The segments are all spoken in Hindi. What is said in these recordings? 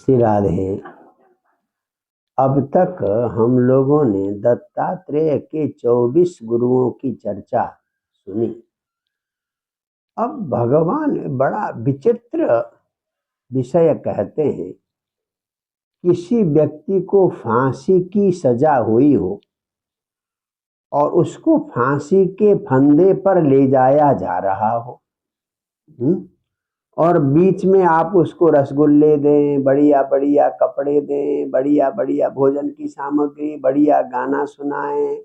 श्री राधे। अब तक हम लोगों ने दत्तात्रेय के 24 गुरुओं की चर्चा सुनी। अब भगवान बड़ा विचित्र विषय कहते हैं। किसी व्यक्ति को फांसी की सजा हुई हो और उसको फांसी के फंदे पर ले जाया जा रहा हो, और बीच में आप उसको रसगुल्ले दें, बढ़िया बढ़िया कपड़े दें, बढ़िया बढ़िया भोजन की सामग्री, बढ़िया गाना सुनाएं,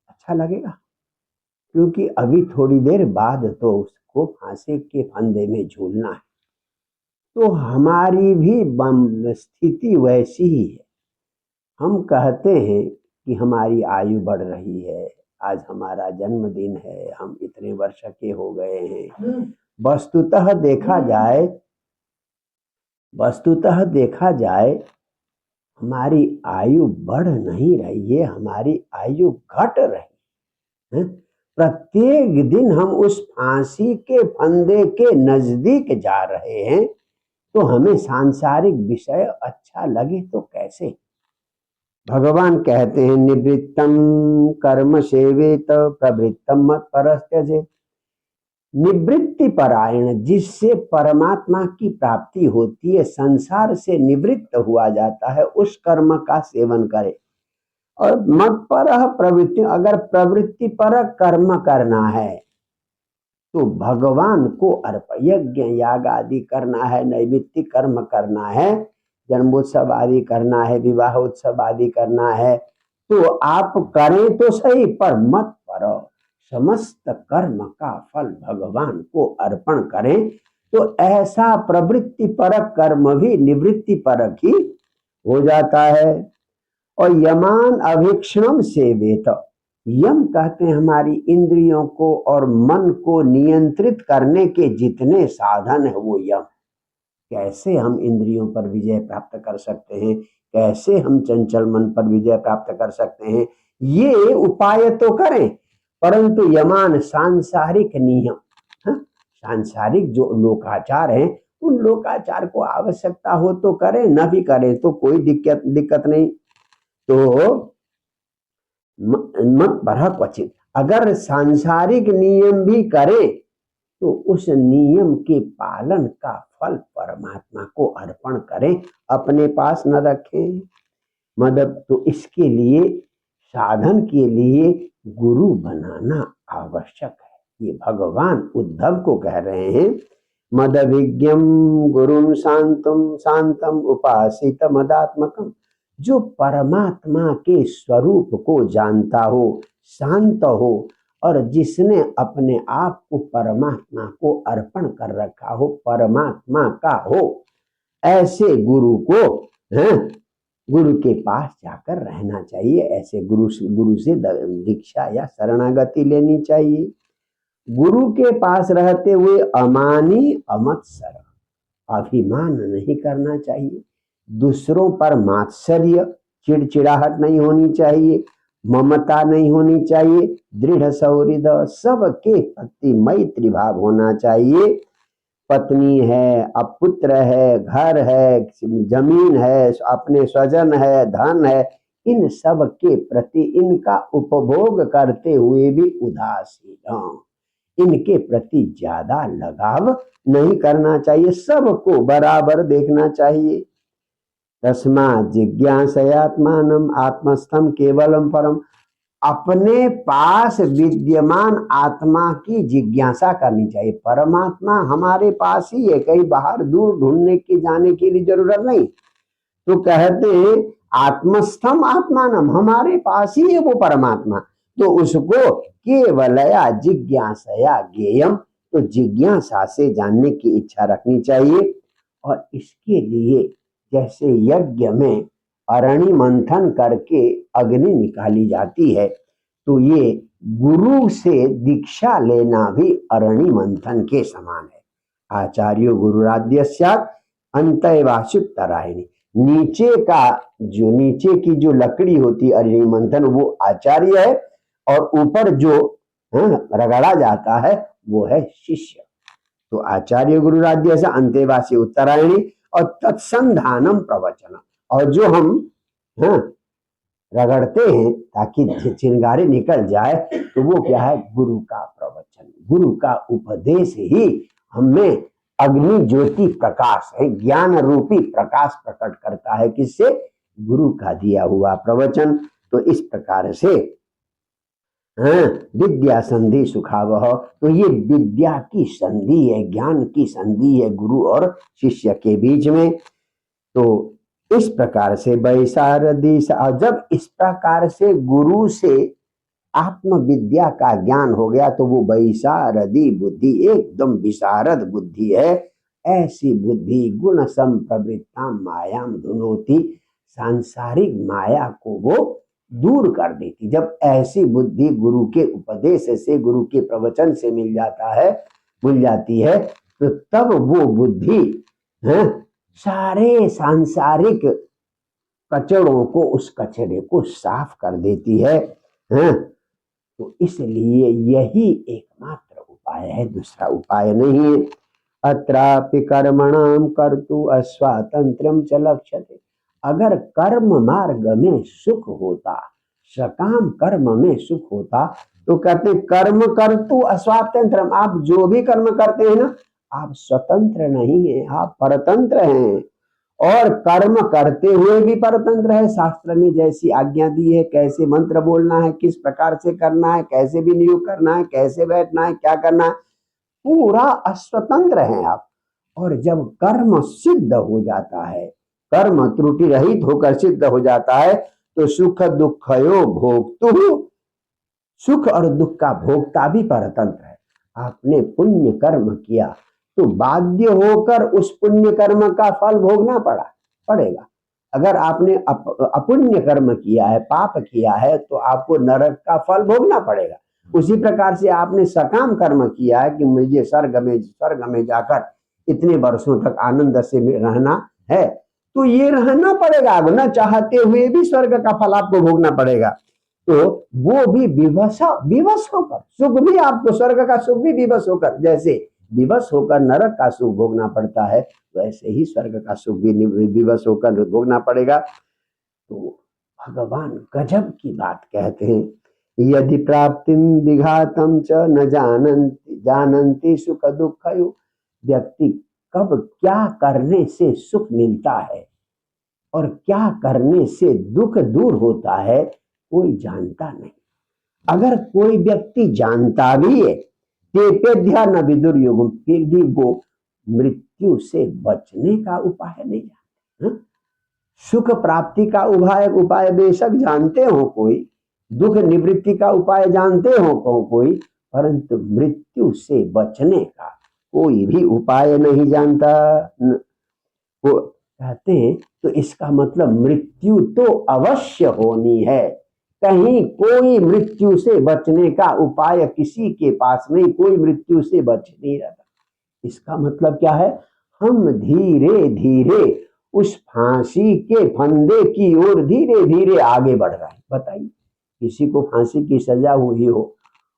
अच्छा लगेगा? क्योंकि अभी थोड़ी देर बाद तो उसको फांसी के फंदे में झूलना है। तो हमारी भी स्थिति वैसी ही है। हम कहते हैं कि हमारी आयु बढ़ रही है, आज हमारा जन्मदिन है, हम इतने वर्ष के हो गए हैं। वस्तुतः देखा जाए हमारी आयु बढ़ नहीं रही है, हमारी आयु घट रही है। प्रत्येक दिन हम उस फांसी के फंदे के नजदीक जा रहे हैं। तो हमें सांसारिक विषय अच्छा लगे तो कैसे? भगवान कहते हैं निवृत्तम कर्म सेवेत प्रवृत्तम मत परस्त्यजे। निवृत्ति परायण, जिससे परमात्मा की प्राप्ति होती है, संसार से निवृत्त हुआ जाता है, उस कर्म का सेवन करे। और मत पर प्रवृत्ति, अगर प्रवृत्ति पर कर्म करना है तो भगवान को यज्ञ याग आदि करना है, नैमित्तिक कर्म करना है, जन्मोत्सव आदि करना है, विवाह उत्सव आदि करना है, तो आप करें तो सही, पर मत पर समस्त कर्म का फल भगवान को अर्पण करें। तो ऐसा प्रवृत्ति परक कर्म भी निवृत्ति परक ही हो जाता है। और यमान अभीक्षणम सेवेत, यम कहते हैं हमारी इंद्रियों को और मन को नियंत्रित करने के जितने साधन है वो यम। कैसे हम इंद्रियों पर विजय प्राप्त कर सकते हैं, कैसे हम चंचल मन पर विजय प्राप्त कर सकते हैं, ये उपाय तो करें, परंतु यमान सांसारिक नियम, सांसारिक जो लोकाचार हैं, उन लोकाचार को आवश्यकता हो तो करें, न भी करें तो कोई दिक्कत नहीं। तो मत पर क्वचित, अगर सांसारिक नियम भी करे तो उस नियम के पालन का फल परमात्मा को अर्पण करें, अपने पास न रखें। मतलब तो इसके लिए साधन के लिए गुरु बनाना आवश्यक है। ये भगवान उद्धव को कह रहे हैं, मदभिज्ञम गुरुम शांतम शांतम उपासित मदात्मकम। जो परमात्मा के स्वरूप को जानता हो, शांत हो, और जिसने अपने आप को परमात्मा को अर्पण कर रखा हो, परमात्मा का हो, ऐसे गुरु को गुरु के पास जाकर रहना चाहिए। ऐसे गुरु से दीक्षा या शरणागति लेनी चाहिए। गुरु के पास रहते हुए अमानी अमत्सर, अभिमान नहीं करना चाहिए। दूसरों पर मात्सर्य, चिड़चिड़ाहट नहीं होनी चाहिए, ममता नहीं होनी चाहिए, दृढ़ सौहृद, सबके प्रति मैत्री भाव होना चाहिए। पत्नी है, अब पुत्र है, घर है, जमीन है, अपने स्वजन है, धन है, इन सब के प्रति इनका उपभोग करते हुए भी उदासीन, इनके प्रति ज्यादा लगाव नहीं करना चाहिए, सबको बराबर देखना चाहिए। तस्मात् जिज्ञासयात्मानम आत्मस्थम केवलम परम, अपने पास विद्यमान आत्मा की जिज्ञासा करनी चाहिए। परमात्मा हमारे पास ही है, कहीं बाहर दूर ढूंढने की जाने की लिए जरूरत नहीं। तो कहते हैं आत्मस्थम आत्मानम, हमारे पास ही है वो परमात्मा। तो उसको केवलया जिज्ञासया ज्ञेयम, तो जिज्ञासा से जानने की इच्छा रखनी चाहिए। और इसके लिए जैसे यज्ञ में अरणि मंथन करके अग्नि निकाली जाती है, तो ये गुरु से दीक्षा लेना भी अरणि मंथन के समान है। आचार्यो गुरुराद्य स्यात् अंतैवासुत्तरायणी, नीचे की जो लकड़ी होती है अरणि मंथन, वो आचार्य है, और ऊपर जो रगड़ा जाता है वो है शिष्य। तो आचार्य गुरुराद्य से अंतेवासी उत्तरायणी, और तत्संधानम प्रवचनम, और जो हम हाँ रगड़ते हैं ताकि चिंगारी निकल जाए, तो वो क्या है, गुरु का प्रवचन, गुरु का उपदेश ही हमें अग्नि ज्योति प्रकाश है, ज्ञान रूपी प्रकाश प्रकट करता है। किससे? गुरु का दिया हुआ प्रवचन। तो इस प्रकार से हाँ, विद्या संधि सुखावह, तो ये विद्या की संधि है, ज्ञान की संधि है गुरु और शिष्य के बीच में। तो इस प्रकार से वैशारदी, जब इस प्रकार से गुरु से आत्मविद्या का ज्ञान हो गया, तो वो वैशारदी बुद्धि, एकदम विशारद बुद्धि है। ऐसी बुद्धि गुण संप्रवृत्ता मायाम धुनोति, सांसारिक माया को वो दूर कर देती। जब ऐसी बुद्धि गुरु के उपदेश से, गुरु के प्रवचन से मिल जाती है, तो तब वो बुद्धि सारे सांसारिक कचड़ों को, उस कचरे को साफ कर देती है। तो इसलिए यही एकमात्र उपाय है, दूसरा उपाय नहीं है। अत्रापि कर्मणाम कर्तु अस्वातंत्रम च लक्ष्यते, अगर कर्म मार्ग में सुख होता, सकाम कर्म में सुख होता, तो कहते कर्म कर्तु अस्वातंत्रम, आप जो भी कर्म करते हैं ना, आप स्वतंत्र नहीं है, आप परतंत्र हैं, और कर्म करते हुए भी परतंत्र है। शास्त्र ने जैसी आज्ञा दी है, कैसे मंत्र बोलना है, किस प्रकार से करना है, कैसे विनियोग करना है, कैसे बैठना है, क्या करना है, पूरा अस्वतंत्र हैं आप। और जब कर्म सिद्ध हो जाता है, कर्म त्रुटि रहित होकर सिद्ध हो जाता है, तो सुख दुखयो भोक्तु, सुख और दुख का भोक्ता भी परतंत्र है। आपने पुण्य कर्म किया तो बाध्य होकर उस पुण्य कर्म का फल भोगना पड़ेगा। अगर आपने अपुण्य कर्म किया है, पाप किया है, तो आपको नरक का फल भोगना पड़ेगा। उसी प्रकार से आपने सकाम कर्म किया है कि मुझे स्वर्ग में जाकर इतने वर्षों तक आनंद से रहना है, तो ये रहना पड़ेगा, न चाहते हुए भी स्वर्ग का फल आपको भोगना पड़ेगा। तो वो भी विवश होकर, सुख भी आपको, स्वर्ग का सुख भी विवश होकर, जैसे विवश होकर नरक का सुख भोगना पड़ता है, तो ऐसे ही स्वर्ग का सुख भी विवश होकर भोगना पड़ेगा। तो भगवान गजब की बात कहते हैं, यदि प्राप्तिम विघातम च न जानन्ति सुख दुःखयो, व्यक्ति कब क्या करने से सुख मिलता है और क्या करने से दुख दूर होता है, कोई जानता नहीं। अगर कोई व्यक्ति जानता भी है, तेपेध्या न विदुर युगम, फिर भी वो मृत्यु से बचने का उपाय नहीं जानते। सुख प्राप्ति का उपाय बेशक जानते हो कोई, दुख निवृत्ति का उपाय जानते हो कोई, परंतु मृत्यु से बचने का कोई भी उपाय नहीं जानता। वो कहते हैं, तो इसका मतलब मृत्यु तो अवश्य होनी है, कहीं कोई मृत्यु से बचने का उपाय किसी के पास नहीं, कोई मृत्यु से बच नहीं रहा। इसका मतलब क्या है, हम धीरे धीरे उस फांसी के फंदे की ओर धीरे धीरे आगे बढ़ रहे हैं। बताइए, किसी को फांसी की सजा हुई हो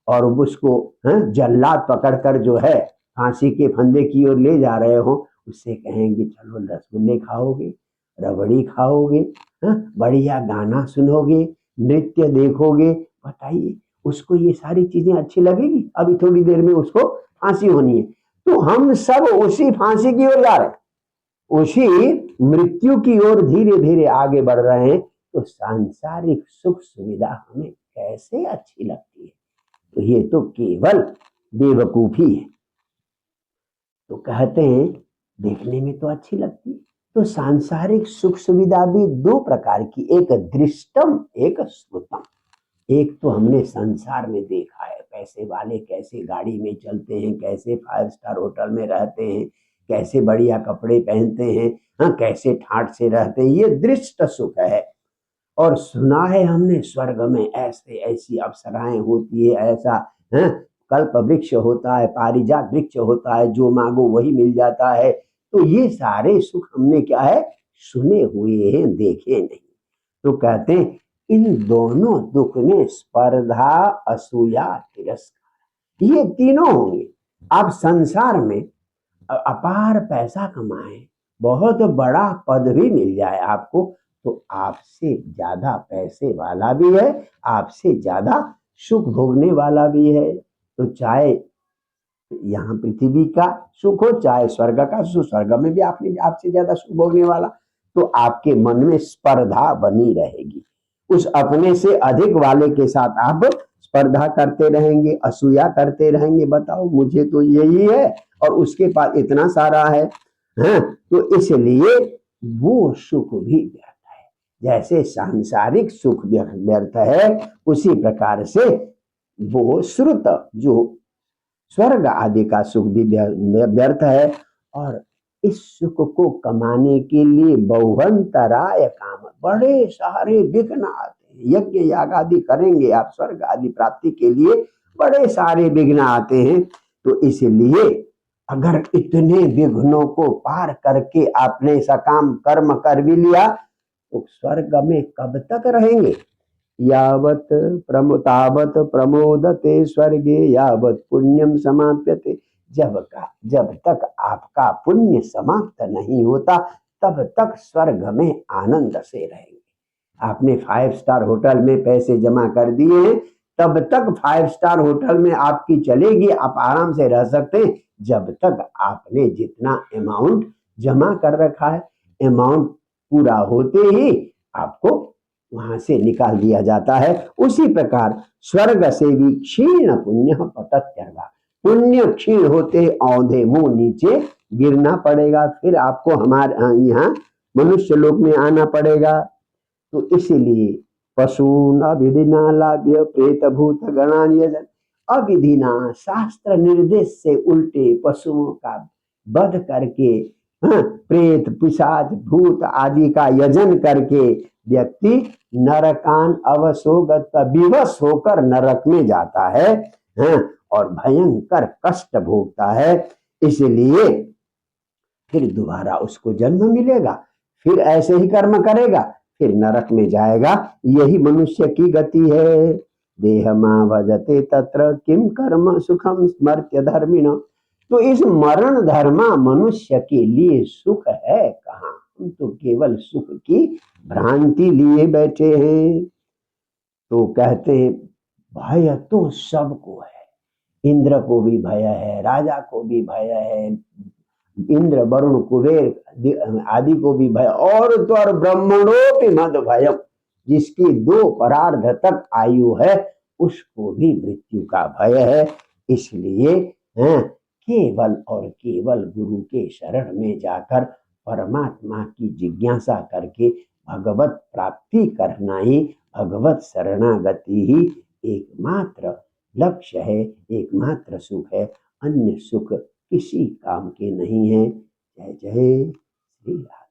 और उसको जल्लाद पकड़कर जो है फांसी के फंदे की ओर ले जा रहे हो, उससे कहेंगे चलो रसगुल्ले खाओगे, रबड़ी खाओगे, बढ़िया गाना सुनोगे, नृत्य देखोगे, बताइए उसको ये सारी चीजें अच्छी लगेगी? अभी थोड़ी देर में उसको फांसी होनी है। तो हम सब उसी फांसी की ओर जा रहे हैं, उसी मृत्यु की ओर धीरे धीरे आगे बढ़ रहे हैं। तो सांसारिक सुख सुविधा हमें कैसे अच्छी लगती है? तो ये तो केवल बेवकूफी है। तो कहते हैं देखने में तो अच्छी लगती है। तो सांसारिक सुख सुविधा भी दो प्रकार की, एक दृष्टम, एक श्रुतम। एक तो हमने संसार में देखा है, पैसे वाले कैसे गाड़ी में चलते हैं, कैसे 5 स्टार होटल में रहते हैं, कैसे बढ़िया कपड़े पहनते हैं, कैसे ठाट से रहते हैं, ये दृष्ट सुख है। और सुना है हमने स्वर्ग में ऐसे ऐसी अप्सराएं होती है, ऐसा कल्प वृक्ष होता है, पारिजात वृक्ष होता है, जो मांगो वही मिल जाता है। तो ये सारे सुख हमने क्या है, सुने हुए हैं, देखे नहीं। तो कहते हैं इन दोनों दुख में स्पर्धा, असूया, तिरस्कार, ये तीनों होंगे। आप संसार में अपार पैसा कमाएं, बहुत बड़ा पद भी मिल जाए आपको, तो आपसे ज्यादा पैसे वाला भी है, आपसे ज्यादा सुख भोगने वाला भी है। तो चाहे यहाँ पृथ्वी का सुख हो, चाहे स्वर्ग का सुख, स्वर्ग में भी आपने आपसे ज्यादा सुख भोगने वाला, तो आपके मन में स्पर्धा बनी रहेगी। उस अपने से अधिक वाले के साथ आप स्पर्धा करते रहेंगे, असूया करते रहेंगे, बताओ मुझे तो यही है और उसके पास इतना सारा है। हाँ, तो इसलिए वो सुख भी व्यर्थ है। जैसे सांसारिक सुख व्यर्थ है, उसी प्रकार से वो श्रुत जो स्वर्ग आदि का सुख भी व्यर्थ है। और इस सुख को कमाने के लिए बहुवंतराय काम, बड़े सारे विघ्न आते हैं। यज्ञ याग आदि करेंगे आप स्वर्ग आदि प्राप्ति के लिए, बड़े सारे विघ्न आते हैं। तो इसलिए अगर इतने विघ्नों को पार करके आपने सकाम कर्म कर भी लिया, तो स्वर्ग में कब तक रहेंगे? यावत तावत प्रमोदते स्वर्गे यावत पुण्यम समाप्यते। जब तक आपका पुण्य समाप्त नहीं होता, तब तक स्वर्ग में आनंद से रहेंगे। आपने 5 स्टार होटल में पैसे जमा कर दिए हैं, तब तक 5 स्टार होटल में आपकी चलेगी, आप आराम से रह सकते हैं, जब तक आपने जितना अमाउंट जमा कर रखा है। अमाउंट पूरा होते ही आपको वहां से निकाल दिया जाता है। उसी प्रकार स्वर्ग से भी क्षीण पुण्य पतत्यर्वा, पुण्य क्षीण होते औंधे मुंह नीचे गिरना पड़ेगा, फिर आपको हमारे यहाँ मनुष्य लोक में आना पड़ेगा। तो इसीलिए पशून अविधिना लाभ्य प्रेत भूत गणान यजन। अविधिना शास्त्र निर्देश से उल्टे पशुओं का वध करके, प्रेत पिशाच भूत आदि का यजन करके व्यक्ति नरकान अवसोगत विवश होकर नरक में जाता है, और भयंकर कष्ट भोगता है। इसलिए फिर दोबारा उसको जन्म मिलेगा, फिर ऐसे ही कर्म करेगा, फिर नरक में जाएगा। यही मनुष्य की गति है। देह मां भजते तत्र किम कर्म सुखम स्मर्त्य धर्मिण। तो इस मरण धर्मा मनुष्य के लिए सुख है कहाँ? हम तो केवल सुख की भ्रांति लिए बैठे हैं। तो कहते हैं भय तो सबको है, इंद्र को भी भय है, राजा को भी भय है, इंद्र वरुण कुबेर आदि को भी भय, और तो और ब्रह्मणोपि मद भयम, जिसकी 2 परार्ध तक आयु है उसको भी मृत्यु का भय है। इसलिए केवल और केवल गुरु के शरण में जाकर परमात्मा की जिज्ञासा करके भगवत प्राप्ति करना ही, भगवत शरणागति ही एकमात्र लक्ष्य है, एकमात्र सुख है। अन्य सुख किसी काम के नहीं है। जय जय श्री राम।